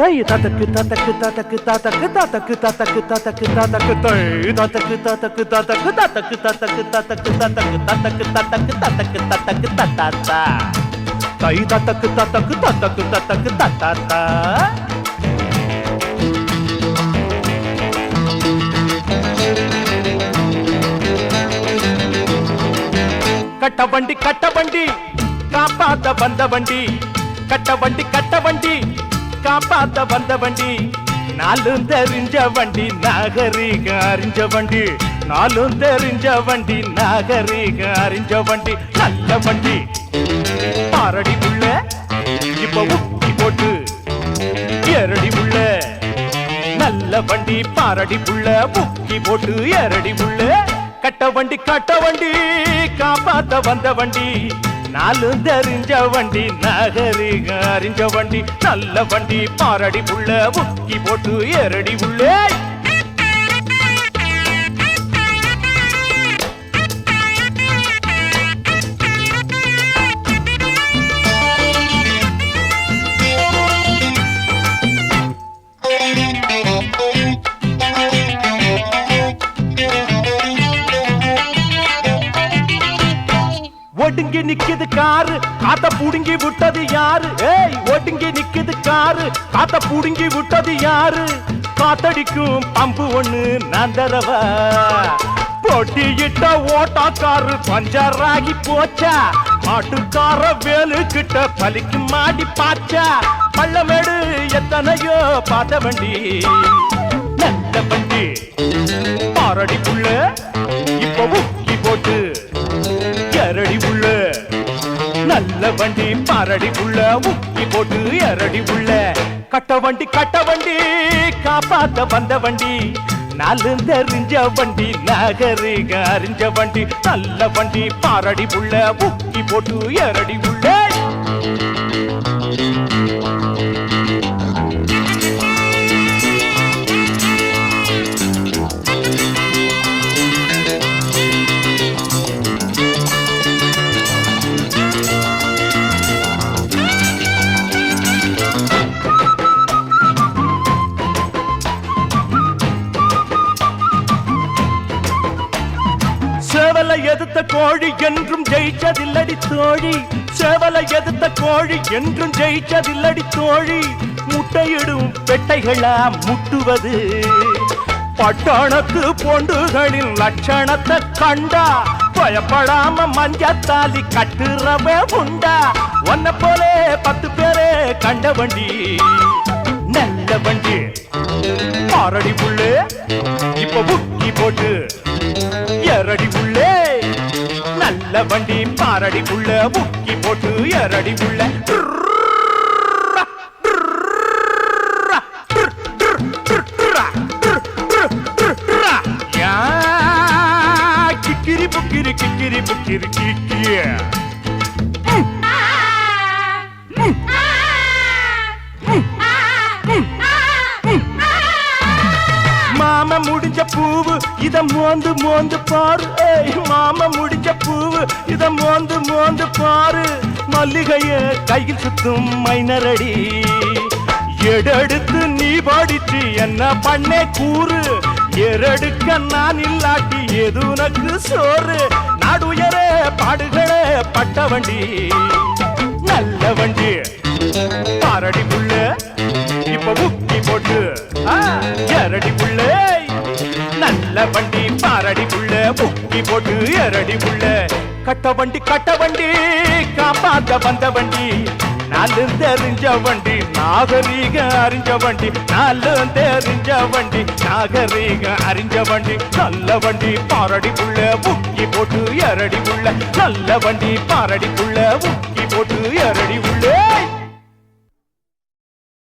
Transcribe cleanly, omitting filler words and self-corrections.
Tay tatak tatak tatak tatak tatak tatak tatak tatak tay tatak tatak tatak tatak tatak tatak tatak tatak tatak tatak tatak tatata tay tatak tatak tatak tatak tatata Kattavandi காப்பாத்த வந்த வண்டி கட்டவண்டி காப்பாத்த வந்த வண்டி நாலும் தெரிஞ்ச வண்டி நாகரிக அறிஞ்ச வண்டி நாலும் தெரிஞ்ச வண்டி நாகரிக அறிஞ்ச வண்டி நல்ல வண்டி பாரடி உள்ள இப்ப உக்கி போட்டு ஏரடி உள்ள நல்ல வண்டி பாரடி உள்ள உக்கி போட்டு ஏரடி உள்ள கட்டவண்டி காப்பாத்த வந்த வண்டி நாலும் தெரிஞ்ச வண்டி நாகரிக அறிஞ்ச வண்டி நல்ல வண்டி பாரடி புள்ள முக்கி போட்டு ஏரடி உள்ளே ஒடுங்கி நிக்குது காரு காத்த புடுங்கி விட்டது யாரு ஏய் ஒடுங்கி நிக்குது காரு காத்த புடுங்கி விட்டது யாரு காத்தடிக்கும் பம்பு ஒண்ணு நான் தரவா போட்டியிட்ட ஓட்டாக்காரு பஞ்சராகி போச்சா மாட்டுக்கார வேலு கிட்ட பலிக்கு மாடி பாச்சா பள்ளமேடு எத்தனையோ பார்த்த வண்டி நல்ல வண்டி பாரடி புள்ள இப்ப உக்கி போட்டு எரடி உள்ள நல்ல வண்டி பாரடி உள்ள முக்கி போட்டு எரடி உள்ள கட்டவண்டி காப்பாத்த வந்த வண்டி நாலு தெரிஞ்ச வண்டி நாகரிக அறிஞ்ச வண்டி நல்ல வண்டி பாரடி உள்ள முக்கி போட்டு எரடி உள்ள சேவலை எதிர்த்த கோழி என்றும் ஜெயிச்சதில்லடி தோழி சேவலை எதிர்த்த கோழி என்றும் ஜெயிச்சதில்லடி தோழி முட்டையிடும் பெட்டைகளா முட்டுவது பட்டணத்து பொண்டுகளின் லட்சணத்தை கண்டா பயப்படாம மஞ்சத்தாலி கட்டுறவே உண்டா ஒன்ன போலே 10 பேரே கண்ட வண்டி நல்ல வண்டி பாரடி புள்ளே இப்ப புக்கி போட்டு எரடி உள்ளே நல்ல வண்டி பாரடி உள்ள முக்கி போட்டு எரடி உள்ள கிக்கிரி புக்கிரி கிக்கிரி புக்கிரி கிக்கிய மாம முடிஞ்ச பூவு இத மோந்து பாரு மாம முடிஞ்ச பூவு இத மோந்து பாரு மல்லிகைய கையில் சுத்தும் மைனரடி எடெடுத்து நீ பாடிச்சு என்ன பண்ணே கூறு எரடுக்க நான் இல்லாட்டி எது உனக்கு சோறு நாடுயரே பாடுகளே பட்ட வண்டி நல்ல வண்டி பாரடி புள்ள இப்ப புக்கி போட்டு எரடி புள்ள நல்ல வண்டி பாரடி புள்ள புக்கி போட்டு எரடி புள்ள கட்டவண்டி காப்பாத்த வந்த வண்டி நாலு தெரிஞ்ச வண்டி நாகரீக அறிஞ்ச வண்டி நாலு தெரிஞ்ச வண்டி நாகரீக அறிஞ்ச வண்டி நல்ல வண்டி பாரடி புள்ள புக்கி போட்டு எரடி புள்ள நல்ல வண்டி பாரடி புள்ள புக்கி போட்டு எரடி புள்ள